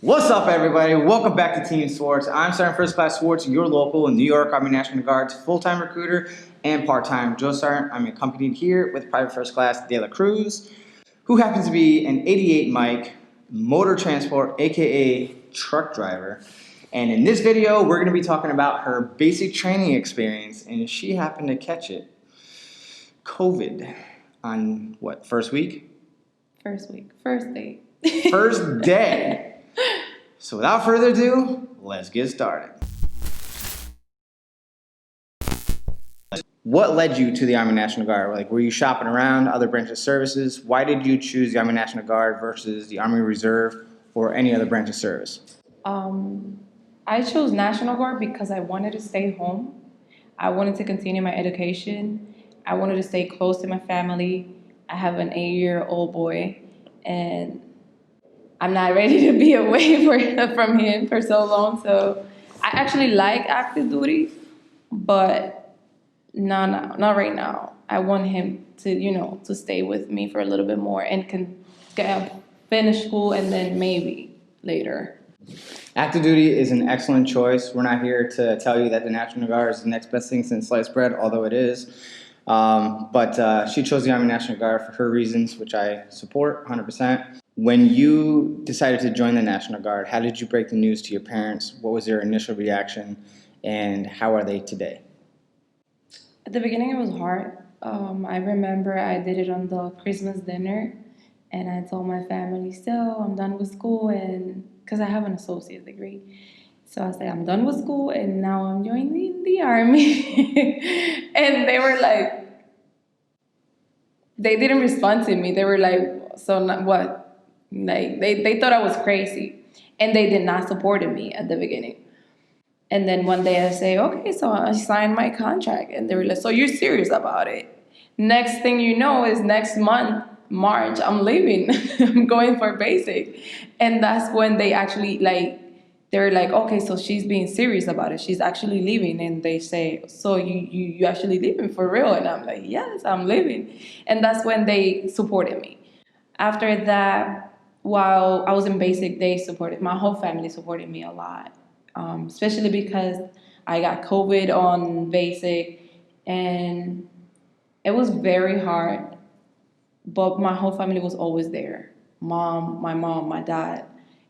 What's up, everybody? Welcome back to Team SWARTZ. I'm Sergeant First Class SWARTZ, your local New York Army National Guard's full-time recruiter and part-time drill sergeant. I'm accompanied here with Private First Class Delacruz, who happens to be an 88 Mike motor transport, aka truck driver. And in this video, we're going to be talking about her basic training experience, and she happened to catch it. COVID on what, first week? First day. First day. So without further ado, let's get started. What led you to the Army National Guard? Like, were you shopping around other branch of services? Why did you choose the Army National Guard versus the Army Reserve or any other branch of service? I chose National Guard because I wanted to stay home. I wanted to continue my education. I wanted to stay close to my family. I have an 8-year-old boy, and I'm not ready to be away from him for so long. So I actually like active duty, but not right now. I want him to, to stay with me for a little bit more and can finish school and then maybe later. Active duty is an excellent choice. We're not here to tell you that the National Guard is the next best thing since sliced bread, although it is. But she chose the Army National Guard for her reasons, which I support 100%. When you decided to join the National Guard, how did you break the news to your parents? What was their initial reaction, and how are they today? At the beginning, it was hard. I remember I did it on the Christmas dinner, and I told my family, so I'm done with school, and because I have an associate degree. So I said, I'm done with school, and now I'm joining the Army. And they were like, they didn't respond to me. They were like, so what? Like, they thought I was crazy, and they did not support me at the beginning. And then one day I say, okay, so I signed my contract, and they were like, so you're serious about it? Next thing you know is next month, March, I'm leaving. I'm going for basic. And that's when they actually they're like, okay, so she's being serious about it. She's actually leaving. And they say, so you actually leaving for real? And I'm like, yes, I'm leaving. And that's when they supported me. After that, while I was in basic, my whole family supported me a lot, especially because I got COVID on basic, and it was very hard, but my whole family was always there. My mom, my dad,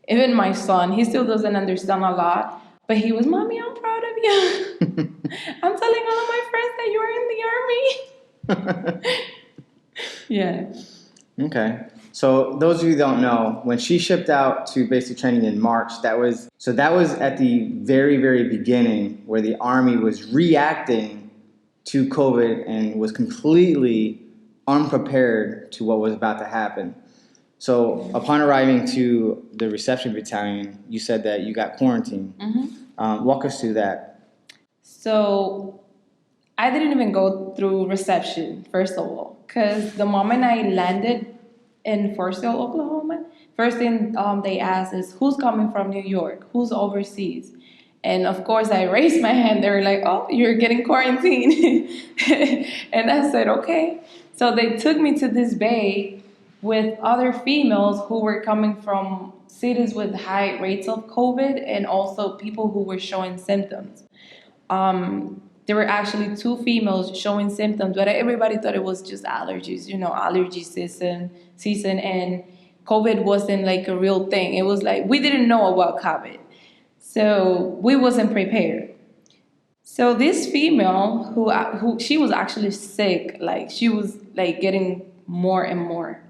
even my son, he still doesn't understand a lot, but he was, Mommy, I'm proud of you. I'm telling all of my friends that you're in the Army. Yeah. Okay. So those of you who don't know, when she shipped out to basic training in March, that was at the very, very beginning where the Army was reacting to COVID and was completely unprepared to what was about to happen. So upon arriving to the reception battalion, you said that you got quarantined. Mm-hmm. Walk us through that. So I didn't even go through reception, first of all, because the moment I landed in Fort Sill, Oklahoma, first thing they asked is, who's coming from New York? Who's overseas? And of course, I raised my hand. They were like, oh, you're getting quarantined. And I said, okay. So they took me to this bay with other females who were coming from cities with high rates of COVID and also people who were showing symptoms. There were actually 2 females showing symptoms, but everybody thought it was just allergies, allergy season, and COVID wasn't like a real thing. It was like, we didn't know about COVID. So we wasn't prepared. So this female who she was actually sick, like she was like getting more and more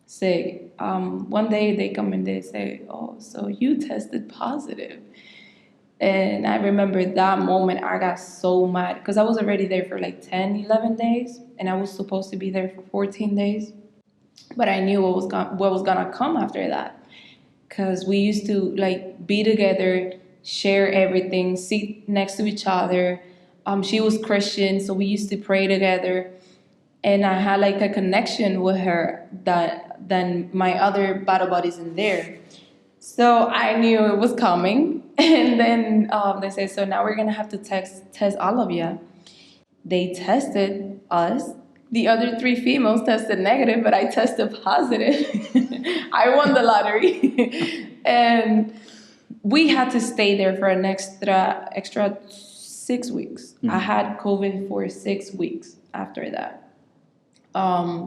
sick. One day they come and they say, oh, so you tested positive. And I remember that moment, I got so mad because I was already there for like 10, 11 days, and I was supposed to be there for 14 days. But I knew what was gonna come after that, because we used to like be together, share everything, sit next to each other. She was Christian, so we used to pray together, and I had like a connection with her than my other battle buddies in there. So I knew it was coming. And then they said, so now we're going to have to test all of you. They tested us. The other 3 females tested negative, but I tested positive. I won the lottery. And we had to stay there for an extra 6 weeks. I had COVID for 6 weeks after that.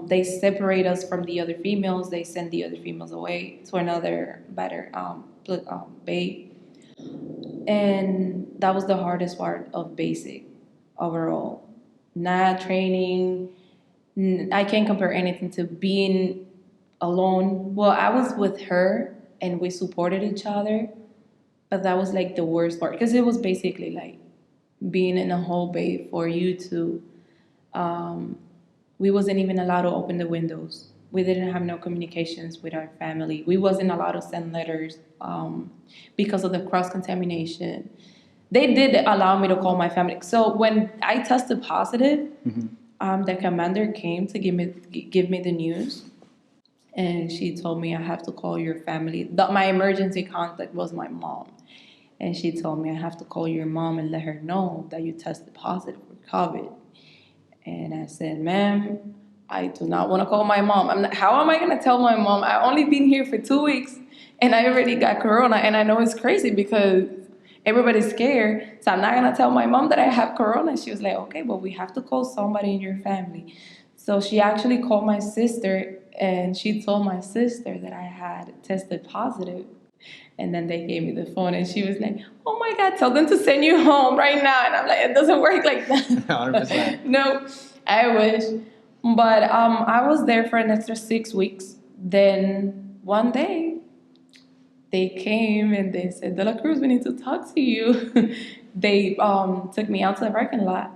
They separate us from the other females. They send the other females away to another better bay. And that was the hardest part of basic overall. Not training. I can't compare anything to being alone. Well, I was with her and we supported each other, but that was like the worst part because it was basically like being in a whole bay for you to. We wasn't even allowed to open the windows. We didn't have no communications with our family. We wasn't allowed to send letters because of the cross-contamination. They did allow me to call my family. So when I tested positive, the commander came to give me the news. And she told me I have to call your family. My emergency contact was my mom. And she told me I have to call your mom and let her know that you tested positive for COVID. And I said, ma'am, I do not want to call my mom. How am I going to tell my mom? I've only been here for 2 weeks and I already got corona. And I know it's crazy because everybody's scared. So I'm not going to tell my mom that I have corona. She was like, okay, but we have to call somebody in your family. So she actually called my sister and she told my sister that I had tested positive. And then they gave me the phone and she was like, oh my God, tell them to send you home right now. And I'm like, it doesn't work like that. 100%. No, I wish. But I was there for an extra 6 weeks. Then one day they came and they said, Delacruz, we need to talk to you. They took me out to the parking lot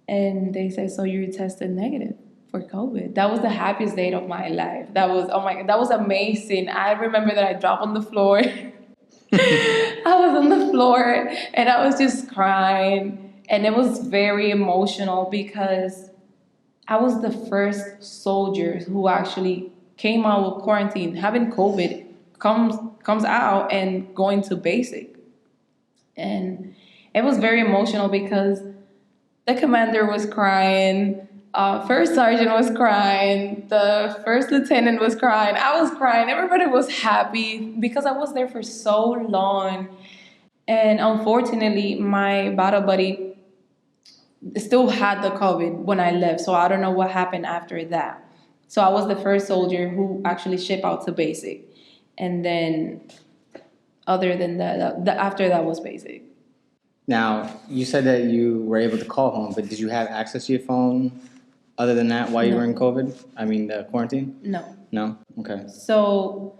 and they said, so you tested negative for COVID. That was the happiest day of my life. That was, oh my God, that was amazing. I remember that I dropped on the floor. I was on the floor and I was just crying. And it was very emotional because I was the first soldier who actually came out of quarantine, having COVID, comes out and going to basic. And it was very emotional because the commander was crying. First sergeant was crying. The first lieutenant was crying. I was crying. Everybody was happy because I was there for so long. And unfortunately, my battle buddy still had the COVID when I left. So I don't know what happened after that. So I was the first soldier who actually shipped out to basic. And then other than that, after that was basic. Now, you said that you were able to call home, but did you have access to your phone other than that while you were in COVID? I mean, the quarantine? No. No? Okay. So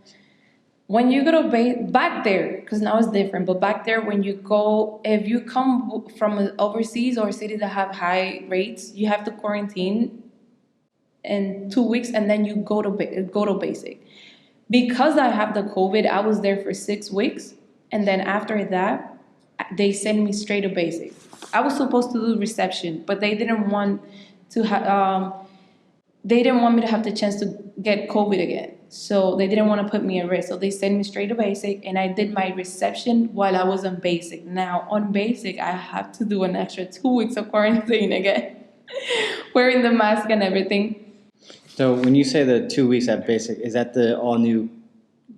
when you go to back there, because now it's different, but back there when you go, if you come from overseas or a city that have high rates, you have to quarantine in 2 weeks and then you go to basic. Because I have the COVID, I was there for 6 weeks. And then after that, they sent me straight to basic. I was supposed to do reception, but they didn't want to they didn't want me to have the chance to get COVID again. So they didn't want to put me at risk. So they sent me straight to basic and I did my reception while I was on basic. Now on basic, I have to do an extra 2 weeks of quarantine again, wearing the mask and everything. So when you say the 2 weeks at basic, is that the all new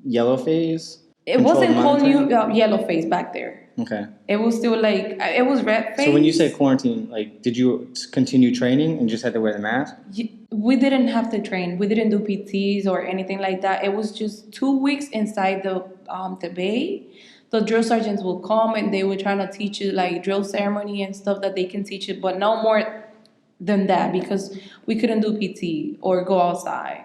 yellow phase? It wasn't called new yellow phase back there. Okay. It was still like, it was red phase. So when you say quarantine, like, did you continue training and just had to wear the mask? We didn't have to train. We didn't do PTs or anything like that. It was just 2 weeks inside the bay. The drill sergeants will come and they were trying to teach you like drill ceremony and stuff that they can teach you, but no more than that because we couldn't do PT or go outside.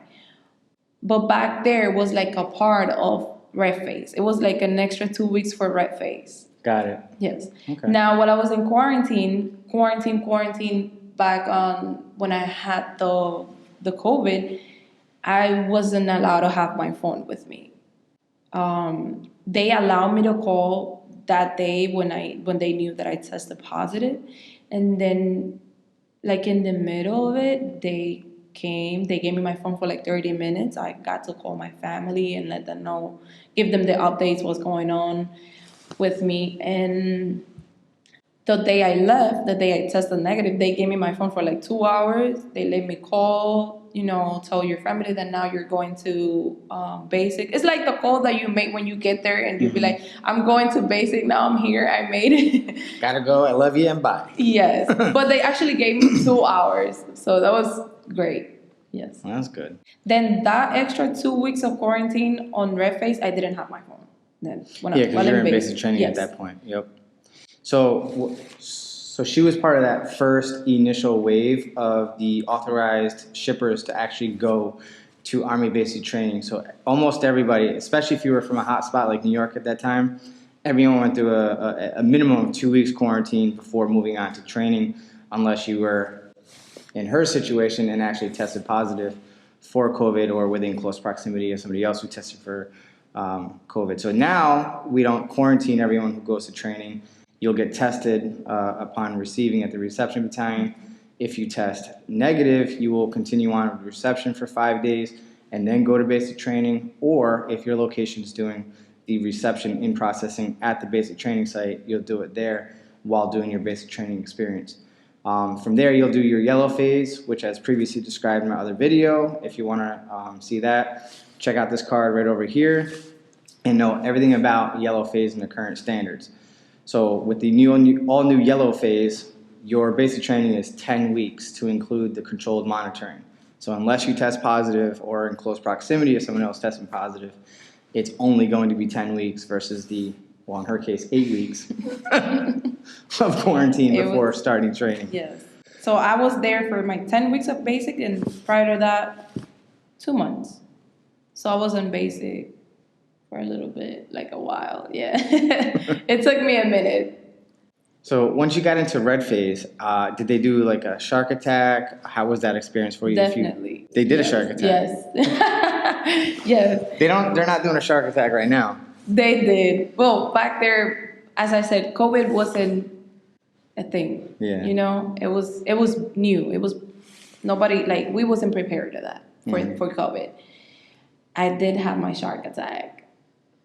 But back there was like a part of red phase. It was like an extra 2 weeks for red phase. Got it. Yes. Okay. Now, while I was in quarantine back on when I had the COVID, I wasn't allowed to have my phone with me. They allowed me to call that day when they knew that I tested positive, and then like in the middle of it, they gave me my phone for like 30 minutes. I got to call my family and let them know, give them the updates, what's going on with me. And the day I left, the day I tested negative, they gave me my phone for like 2 hours. They let me call, tell your family that now you're going to basic. It's like the call that you make when you get there and you'll be like, I'm going to basic, now I'm here, I made it. Gotta go, I love you, and bye. Yes, but they actually gave me 2 hours. So that was great. Yes. Well, that's good. Then that extra 2 weeks of quarantine on red phase, I didn't have my phone. Then Yeah, because you're in basic training at that point. Yep. So she was part of that first initial wave of the authorized shippers to actually go to Army basic training. So almost everybody, especially if you were from a hot spot like New York at that time, everyone went through a minimum of 2 weeks quarantine before moving on to training, unless you were in her situation and actually tested positive for COVID or within close proximity of somebody else who tested for COVID. So now we don't quarantine everyone who goes to training. You'll get tested upon receiving at the reception battalion. If you test negative, you will continue on with reception for 5 days and then go to basic training. Or if your location is doing the reception in processing at the basic training site, you'll do it there while doing your basic training experience. From there, you'll do your yellow phase, which as previously described in my other video. If you want to see that, check out this card right over here and know everything about yellow phase and the current standards. So with the all new yellow phase, your basic training is 10 weeks to include the controlled monitoring. So unless you test positive or in close proximity of someone else testing positive, it's only going to be 10 weeks versus in her case, 8 weeks of quarantine before starting training. Yes. So I was there for my 10 weeks of basic, and prior to that, 2 months. So I was on basic for a little bit, like a while, yeah. It took me a minute. So once you got into red phase, did they do like a shark attack? How was that experience for you? Definitely. They did a shark attack? Yes. Yes. They're not doing a shark attack right now. They did. Well, back there, as I said, COVID wasn't a thing. Yeah. It was new. It was nobody, like, we wasn't prepared to that for COVID. I did have my shark attack.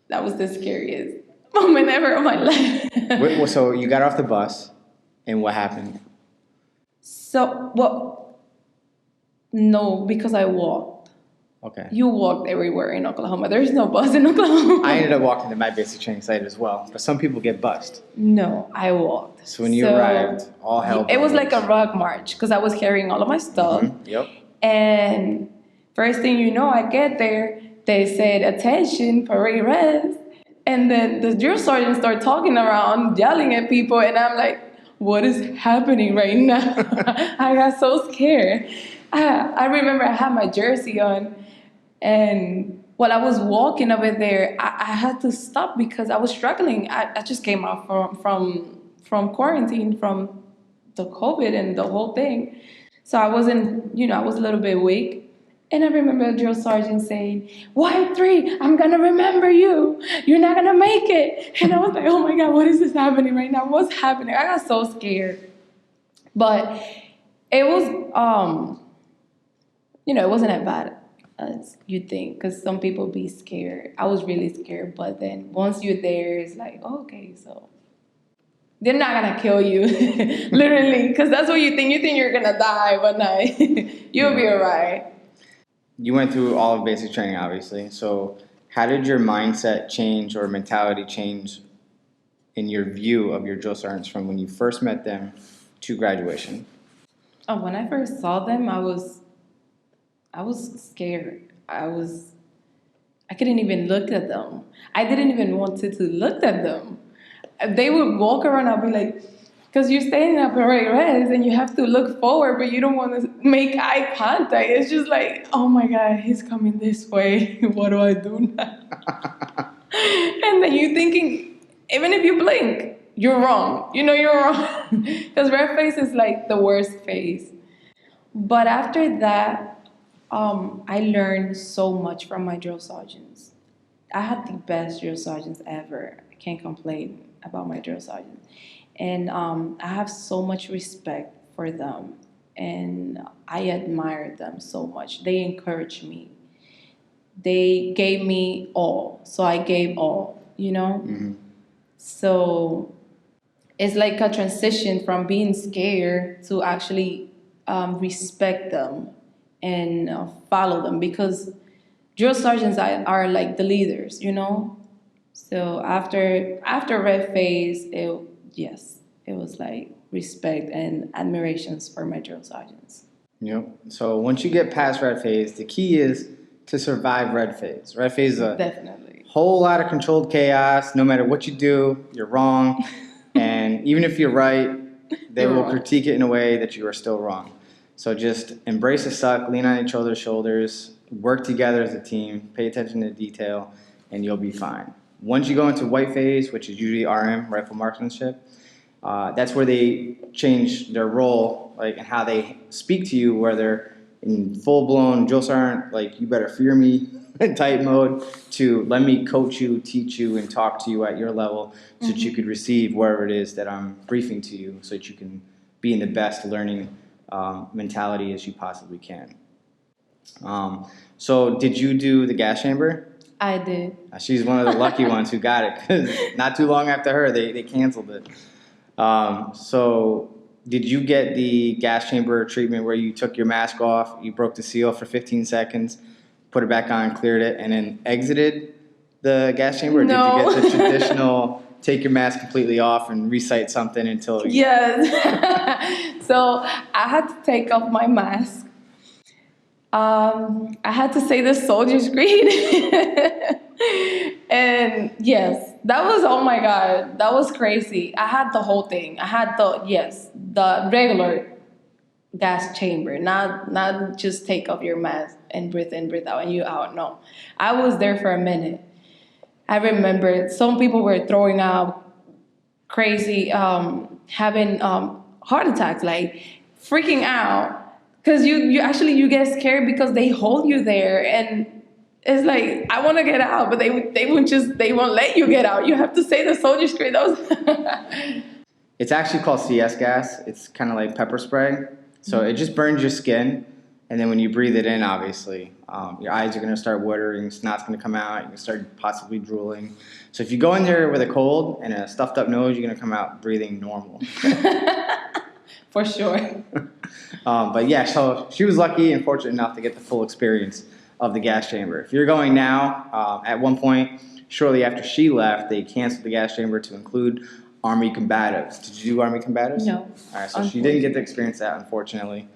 That was the scariest moment ever of my life. So you got off the bus, and what happened? No, because I walked. Okay. You walked everywhere in Oklahoma. There's no bus in Oklahoma. I ended up walking to my basic training site as well, but some people get bused. No, I walked. So when you arrived, all hell broke loose. It was like a rock march because I was carrying all of my stuff. Mm-hmm. Yep. And first thing you know, I get there, they said, "Attention, parade res." And then the drill sergeant started talking around, yelling at people, and I'm like, what is happening right now? I got so scared. I remember I had my jersey on, and while I was walking over there, I had to stop because I was struggling. I just came out from quarantine, from the COVID and the whole thing. So I wasn't, I was a little bit weak. And I remember a drill sergeant saying, "Y3, I'm going to remember you. You're not going to make it." And I was like, oh my God, what is this happening right now? What's happening? I got so scared. But it was, it wasn't as bad as you'd think, because some people be scared. I was really scared. But then once you're there, it's like, okay, so they're not going to kill you, literally, because that's what you think. You think you're going to die, but no, you'll be all right. You went through all of basic training, obviously. So how did your mindset change or mentality change in your view of your drill sergeants from when you first met them to graduation? Oh, when I first saw them, I was scared. I couldn't even look at them. I didn't even want to look at them. They would walk around, I'll be like, because you're standing up parade res and you have to look forward, but you don't want to make eye contact. It's just like, oh my God, he's coming this way. What do I do now? And then you're thinking, even if you blink, you're wrong. You're wrong. Because red phase is like the worst phase. But after that, I learned so much from my drill sergeants. I had the best drill sergeants ever. I can't complain about my drill sergeants. And I have so much respect for them, and I admire them so much. They encouraged me. They gave me all, so I gave all, Mm-hmm. So it's like a transition from being scared to actually respect them and follow them, because drill sergeants are like the leaders, you know. So after red phase, it was like respect and admirations for my drill sergeants. Yep. So once you get past red phase, the key is to survive red phase. Red phase is a Definitely. whole lot of controlled chaos. No matter what you do, you're wrong. And even if you're right, they You're will wrong. critique it in a way that you are still wrong. So just embrace the suck, lean on each other's shoulders, work together as a team, pay attention to detail, and you'll be fine. Once you go into white phase, which is usually RM, rifle marksmanship, that's where they change their role, like, and how they speak to you, whether in full-blown drill sergeant, like, you better fear me type mode, to let me coach you, teach you, and talk to you at your level so that you could receive wherever it is that I'm briefing to you, so that you can be in the best learning mentality as you possibly can. So did you do the gas chamber? I did. She's one of the lucky ones who got it, because not too long after her, they canceled it. So did you get the gas chamber treatment where you took your mask off, you broke the seal for 15 seconds, put it back on, cleared it, and then exited the gas chamber? Or No. did you get the traditional take your mask completely off and recite something until you... Yes. So I had to take off my mask. I had to say the soldier's creed. And yes, that was, oh my God, that was crazy. I had the whole thing. I had the regular gas chamber, not just take off your mask and breathe in, breathe out, and you out. No, I was there for a minute. I remember some people were throwing out crazy, having heart attacks, like freaking out. Because you get scared because they hold you there, and it's like, I want to get out, but they won't let you get out. You have to say the soldier's creed. It's actually called CS gas. It's kind of like pepper spray. So it just burns your skin, and then when you breathe it in, obviously, your eyes are going to start watering, snot's going to come out, you're going to start possibly drooling. So if you go in there with a cold and a stuffed up nose, you're going to come out breathing normal. For sure. But yeah, so she was lucky and fortunate enough to get the full experience of the gas chamber. If you're going now, at one point, shortly after she left, they canceled the gas chamber to include Army combatives. Did you do Army combatives? No. All right, so she didn't get to experience that, unfortunately.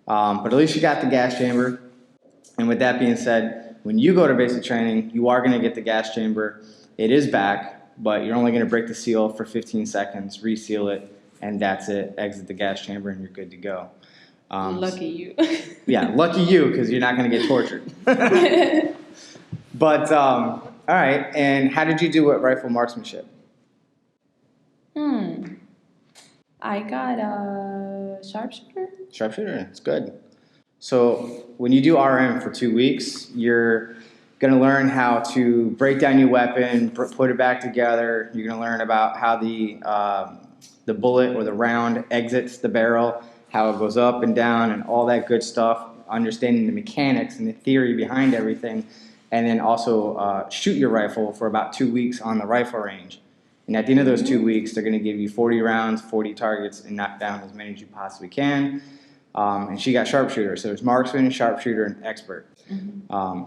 But at least she got the gas chamber. And with that being said, when you go to basic training, you are going to get the gas chamber. It is back, but you're only going to break the seal for 15 seconds, reseal it, and that's it. Exit the gas chamber, and you're good to go. Lucky you. Yeah, lucky you, because you're not going to get tortured. But, all right, and how did you do at rifle marksmanship? I got a sharpshooter. Sharpshooter, it's good. So when you do RM for 2 weeks, you're going to learn how to break down your weapon, put it back together. You're going to learn about how the bullet or the round exits the barrel, how it goes up and down, and all that good stuff, understanding the mechanics and the theory behind everything, and then also shoot your rifle for about 2 weeks on the rifle range. And at the end of those 2 weeks, they're going to give you 40 rounds, 40 targets, and knock down as many as you possibly can. And she got sharpshooter, so there's marksman, sharpshooter, and expert.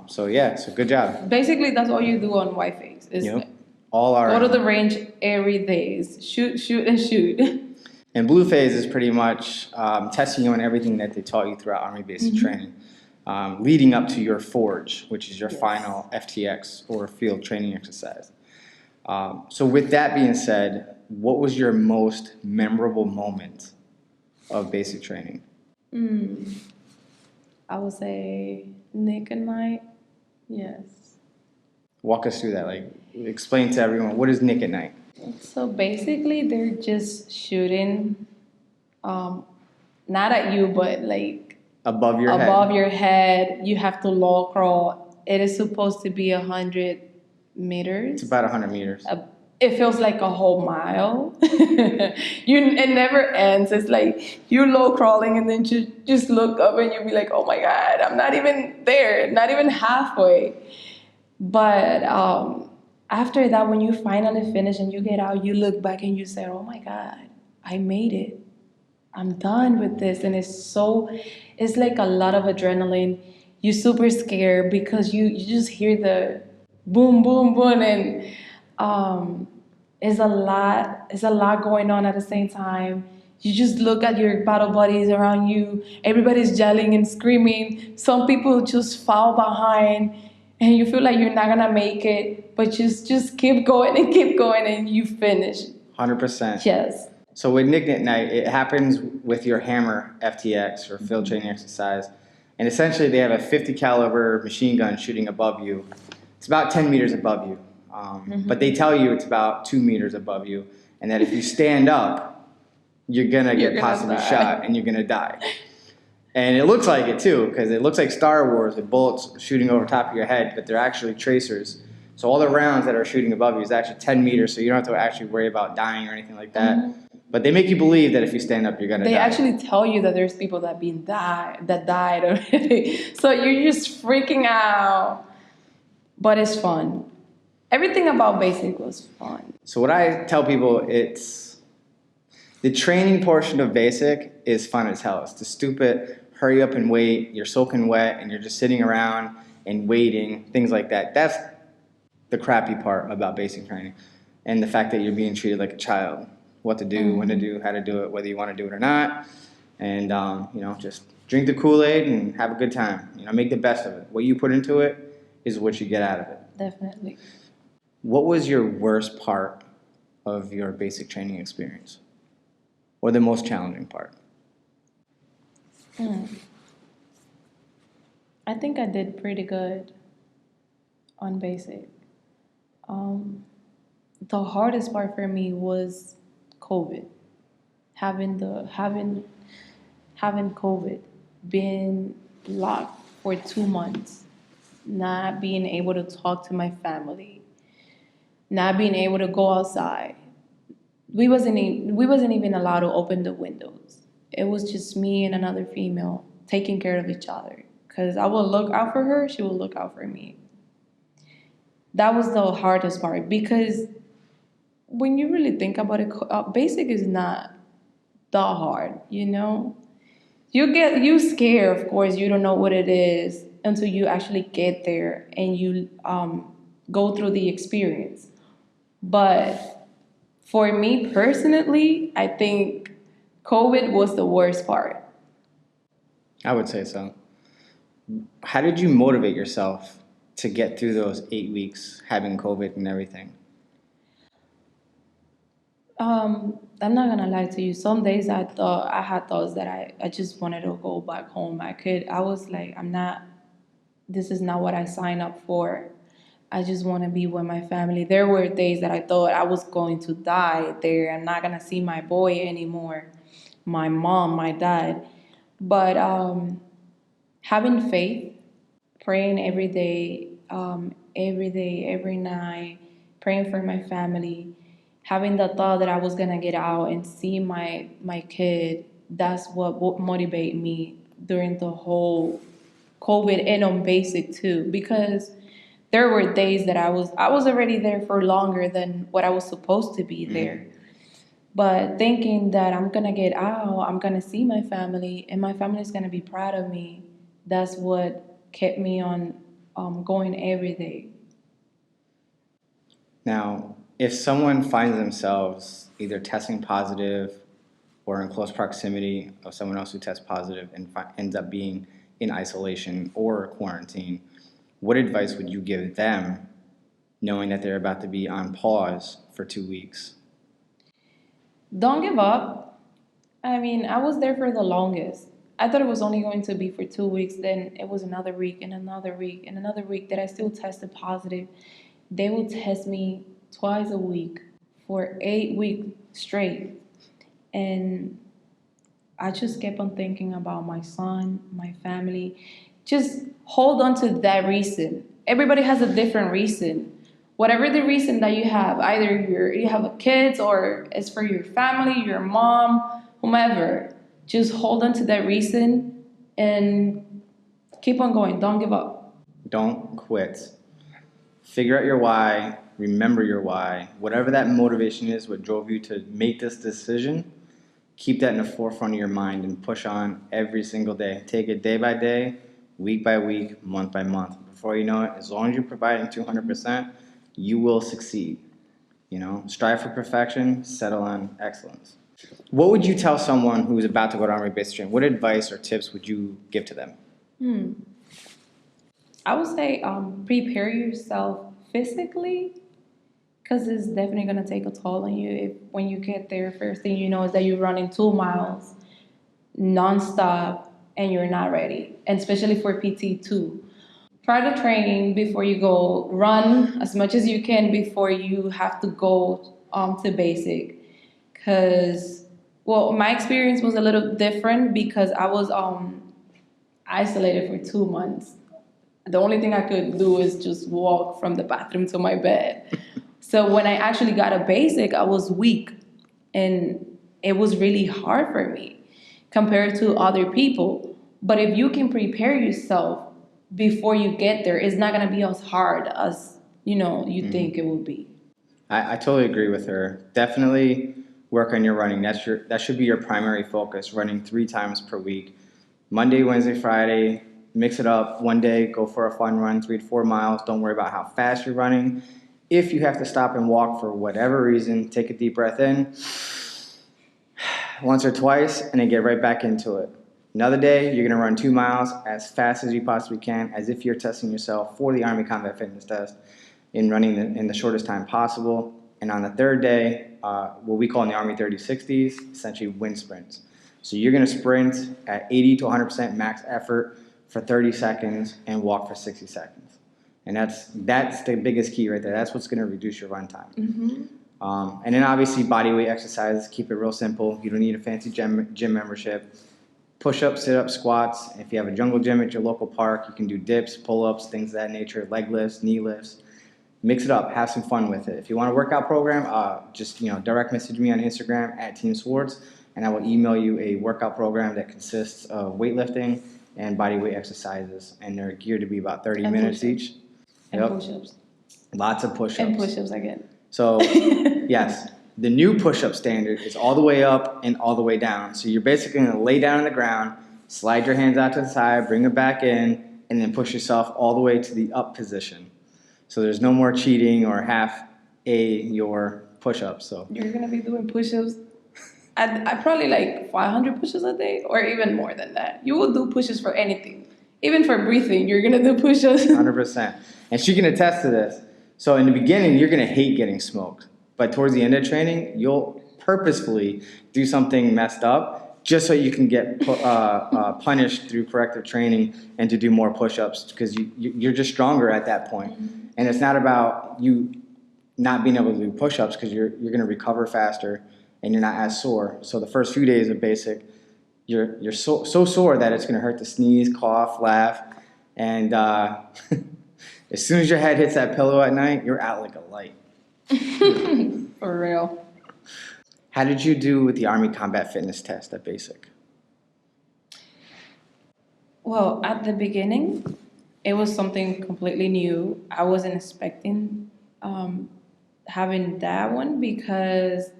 So yeah, so good job. Basically, that's all you do on white phase. Yep. All our go to the range every day. Shoot, shoot, and shoot. And blue phase is pretty much testing you on everything that they taught you throughout Army basic training, leading up to your forge, which is your final FTX or field training exercise. So with that being said, what was your most memorable moment of basic training? I would say Nick and Night. Yes. Walk us through that. Like, explain to everyone, what is Nick at Night? So basically, they're just shooting, not at you, but like Above your head. Above your head. You have to low crawl. It is supposed to be 100 meters. It's about 100 meters. It feels like a whole mile. It never ends. It's like you're low crawling and then you just look up and you'll be like, oh my God, I'm not even there, not even halfway. But after that, when you finally finish and you get out, you look back and you say, oh my God, I made it. I'm done with this. And it's like a lot of adrenaline. You're super scared because you just hear the boom, boom, boom. And it's a lot going on at the same time. You just look at your battle buddies around you. Everybody's yelling and screaming. Some people just fall behind, and you feel like you're not gonna make it, but just keep going and keep going, and you finish. 100%. Yes. So with Nick Knit Night, it happens with your hammer FTX or field training exercise. And essentially they have a 50 caliber machine gun shooting above you. It's about 10 meters above you. But they tell you it's about 2 meters above you. And that if you stand up, you're going to get possibly shot and you're going to die. And it looks like it too, because it looks like Star Wars with bullets shooting over top of your head, but they're actually tracers. So all the rounds that are shooting above you is actually 10 meters, so you don't have to actually worry about dying or anything like that. But they make you believe that if you stand up, you're gonna die. They actually tell you that there's people that died already. So you're just freaking out. But it's fun. Everything about basic was fun. So what I tell people, it's the training portion of basic is fun as hell. It's the stupid hurry up and wait, you're soaking wet and you're just sitting around and waiting, things like that. That's the crappy part about basic training. And the fact that you're being treated like a child. What to do, when to do, how to do it, whether you want to do it or not. And, just drink the Kool-Aid and have a good time. Make the best of it. What you put into it is what you get out of it. Definitely. What was your worst part of your basic training experience? Or the most challenging part? I think I did pretty good on basic. The hardest part for me was COVID. Having COVID, being locked for 2 months, not being able to talk to my family, not being able to go outside. We wasn't even allowed to open the windows. It was just me and another female taking care of each other. Because I will look out for her, she will look out for me. That was the hardest part, because when you really think about it, basic is not that hard, You scared, of course. You don't know what it is until you actually get there and you go through the experience. But for me personally, I think COVID was the worst part. I would say so. How did you motivate yourself to get through those 8 weeks having COVID and everything? I'm not gonna lie to you. Some days I had thoughts that I just wanted to go back home. I was like, this is not what I signed up for. I just want to be with my family. There were days that I thought I was going to die there. I'm not gonna see my boy anymore, my mom, my dad. But having faith, praying every day, every night, praying for my family, having the thought that I was gonna get out and see my kid, that's what motivated me during the whole COVID and on basic too. Because there were days that I was already there for longer than what I was supposed to be there. But thinking that I'm gonna get out, I'm gonna see my family, and my family's gonna be proud of me, that's what kept me on going every day. Now, if someone finds themselves either testing positive or in close proximity of someone else who tests positive and ends up being in isolation or quarantine, what advice would you give them knowing that they're about to be on pause for 2 weeks? Don't give up. I mean, I was there for the longest. I thought it was only going to be for 2 weeks. Then it was another week and another week and another week that I still tested positive. They will test me twice a week for 8 weeks straight. And I just kept on thinking about my son, my family. Just hold on to that reason. Everybody has a different reason. Whatever the reason that you have, either you have a kids or it's for your family, your mom, whomever, just hold on to that reason and keep on going. Don't give up. Don't quit. Figure out your why remember your why. Whatever that motivation is, what drove you to make this decision, keep that in the forefront of your mind and push on every single day. Take it day by day, week by week, month by month. Before you know it, as long as you're providing 200%, you will succeed. You know, strive for perfection, settle on excellence. What would you tell someone who's about to go to Army basic training? What advice or tips would you give to them? I would say prepare yourself physically, because it's definitely going to take a toll on you. If when you get there, first thing you know is that you're running 2 miles nonstop and you're not ready, and especially for PT too. Try to train before you go. Run as much as you can before you have to go to basic. Because, well, my experience was a little different because I was isolated for 2 months. The only thing I could do is just walk from the bathroom to my bed. So when I actually got a basic, I was weak. And it was really hard for me compared to other people. But if you can prepare yourself before you get there, it's not going to be as hard as, you think it will be. I totally agree with her. Definitely work on your running. That should be your primary focus, running 3 times per week. Monday, Wednesday, Friday, mix it up. One day, go for a fun run, 3 to 4 miles. Don't worry about how fast you're running. If you have to stop and walk for whatever reason, take a deep breath in once or twice and then get right back into it. Another day, you're going to run 2 miles as fast as you possibly can, as if you're testing yourself for the Army Combat Fitness Test in running in the shortest time possible. And on the third day, what we call in the Army 30-60s, essentially wind sprints. So you're going to sprint at 80 to 100% max effort for 30 seconds and walk for 60 seconds. And that's the biggest key right there. That's what's going to reduce your run time. And then obviously bodyweight exercises, keep it real simple. You don't need a fancy gym membership. Push-ups, sit-ups, squats. If you have a jungle gym at your local park, you can do dips, pull-ups, things of that nature, leg lifts, knee lifts. Mix it up. Have some fun with it. If you want a workout program, just direct message me on Instagram at Team SWARTZ, and I will email you a workout program that consists of weightlifting and bodyweight exercises, and they're geared to be about 30 minutes each. And push-ups. Lots of push-ups. And push-ups again. So, yes, the new push-up standard is all the way up and all the way down. So you're basically going to lay down on the ground, slide your hands out to the side, bring it back in, and then push yourself all the way to the up position. So there's no more cheating or your push-ups. So you're going to be doing push-ups. I probably like 500 push-ups a day or even more than that. You will do push-ups for anything. Even for breathing, you're going to do push-ups. 100%. And she can attest to this. So in the beginning, you're going to hate getting smoked. But towards the end of training, you'll purposefully do something messed up just so you can get punished through corrective training and to do more push-ups because you're just stronger at that point. And it's not about you not being able to do push-ups because you're going to recover faster and you're not as sore. So the first few days of basic, you're so sore that it's going to hurt to sneeze, cough, laugh. And as soon as your head hits that pillow at night, you're out like a light. For real. How did you do with the Army Combat Fitness Test at basic? Well, at the beginning, it was something completely new. I wasn't expecting having that one because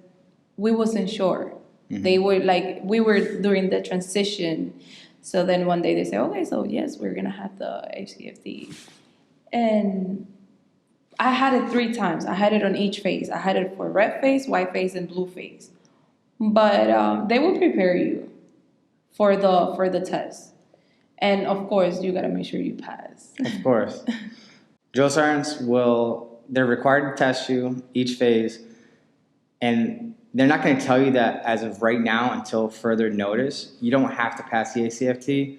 we wasn't sure. They were like, we were during the transition. So then one day they say, okay, so yes, we're going to have the HCFT. And I had it 3 times. I had it on each phase. I had it for red phase, white phase, and blue phase. But they will prepare you for the test. And of course, you gotta make sure you pass. Of course. Drill sergeants they're required to test you each phase. And they're not going to tell you that as of right now until further notice. You don't have to pass the ACFT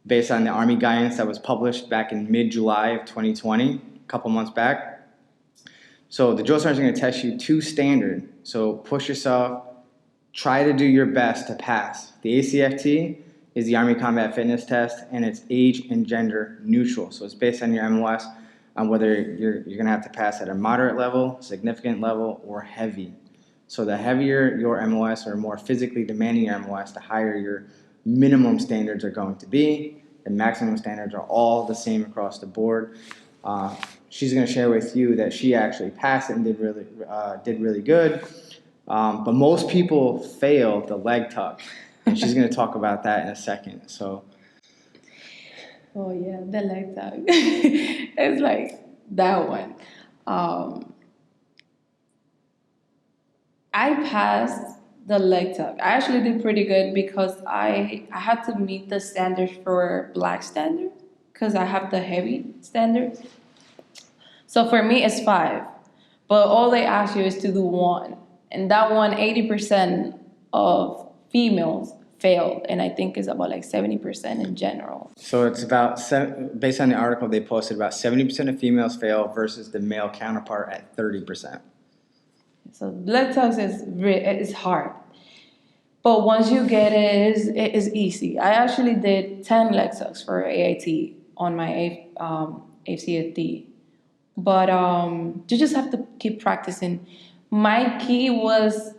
based on the Army guidance that was published back in mid-July of 2020, a couple months back. So the drill sergeants are going to test you to standard. So push yourself, try to do your best to pass. The ACFT is the Army Combat Fitness Test, and it's age and gender neutral. So it's based on your MOS, on whether you're going to have to pass at a moderate level, significant level, or heavy. So the heavier your MOS or more physically demanding your MOS, the higher your minimum standards are going to be. The maximum standards are all the same across the board. she's going to share with you that she actually passed it and did really good. But most people fail the leg tuck, and she's going to talk about that in a second. So. Oh yeah, the leg tuck. It's like that one. I passed the leg tuck. I actually did pretty good because I had to meet the standards for black standard because I have the heavy standards. So for me, it's 5, but all they ask you is to do 1, and that one, 80% of females failed, and I think it's about like 70% in general. So it's about, based on the article they posted, about 70% of females fail versus the male counterpart at 30%. So leg tucks is hard, but once you get it, it is easy. I actually did 10 leg tucks for AIT on my ACFD, but you just have to keep practicing. My key was,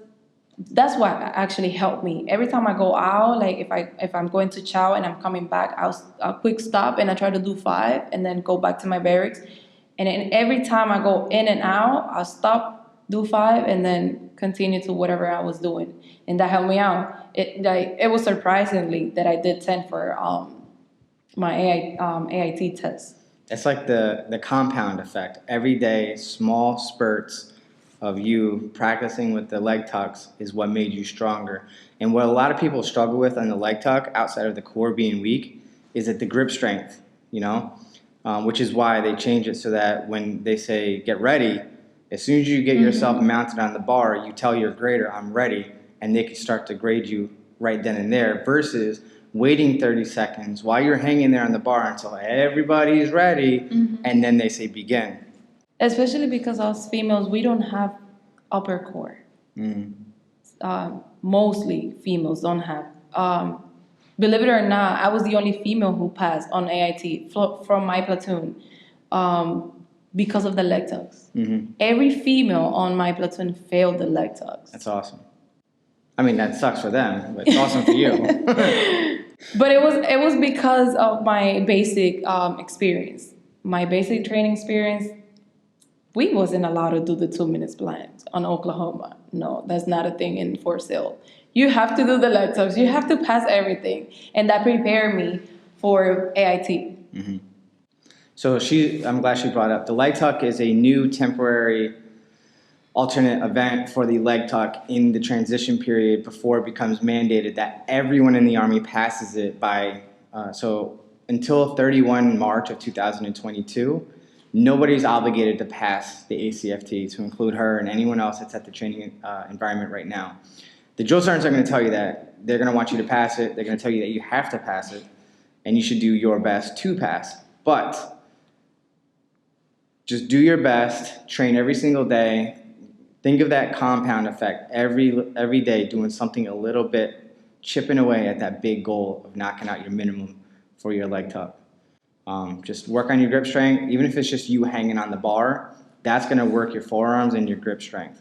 that's what actually helped me. Every time I go out, like if I'm going to chow and I'm coming back, I'll quick stop and I try to do 5 and then go back to my barracks. And then every time I go in and out, I'll stop, do 5, and then continue to whatever I was doing, and that helped me out. It was surprisingly that I did 10 for my AIT test. It's like the compound effect. Every day, small spurts of you practicing with the leg tucks is what made you stronger. And what a lot of people struggle with on the leg tuck, outside of the core being weak, is that the grip strength, which is why they change it so that when they say get ready, as soon as you get yourself mounted on the bar, you tell your grader, I'm ready, and they can start to grade you right then and there, versus waiting 30 seconds while you're hanging there on the bar until everybody's ready, and then they say begin. Especially because us females, we don't have upper core. Mostly females don't have. Believe it or not, I was the only female who passed on AIT from my platoon because of the leg tucks. Every female on my platoon failed the leg tucks. That's awesome. I mean, that sucks for them, but it's awesome for you. But it was because of my basic experience. My basic training experience, we wasn't allowed to do the 2 minutes plans on Oklahoma. No, that's not a thing in Fort Sill. You have to do the leg tucks. You have to pass everything. And that prepared me for AIT. So I'm glad she brought up. The leg tuck is a new temporary alternate event for the leg tuck in the transition period before it becomes mandated that everyone in the Army passes it by, so until 31 March of 2022, nobody's obligated to pass the ACFT, to include her and anyone else that's at the training environment right now. The drill sergeants are going to tell you that. They're going to want you to pass it. They're going to tell you that you have to pass it, and you should do your best to pass. But just do your best, train every single day. Think of that compound effect every day, doing something a little bit, chipping away at that big goal of knocking out your minimum for your leg tuck. Just work on your grip strength. Even if it's just you hanging on the bar, that's going to work your forearms and your grip strength.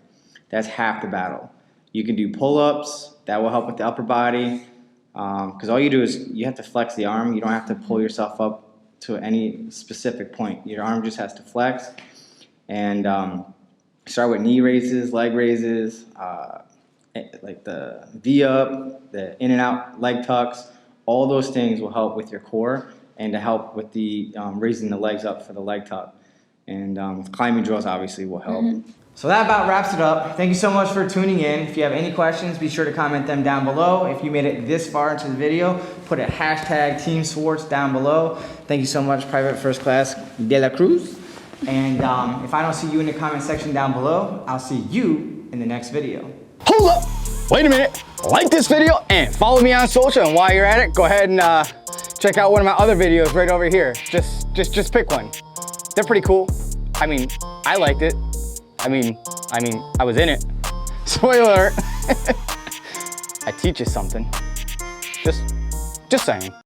That's half the battle. You can do pull-ups. That will help with the upper body, because all you do is you have to flex the arm. You don't have to pull yourself up to any specific point. Your arm just has to flex. And start with knee raises, leg raises, like the V-up, the in and out leg tucks. All those things will help with your core and to help with the raising the legs up for the leg tuck. And climbing drills obviously will help. So that about wraps it up. Thank you so much for tuning in. If you have any questions, be sure to comment them down below. If you made it this far into the video, put a hashtag Team SWARTZ down below. Thank you so much, Private First Class Delacruz. And if I don't see you in the comment section down below, I'll see you in the next video. Hold up! Wait a minute. Like this video and follow me on social. And while you're at it, go ahead and check out one of my other videos right over here. Just pick one. They're pretty cool. I mean, I liked it. I mean, I was in it. Spoiler alert. I teach you something. Just saying.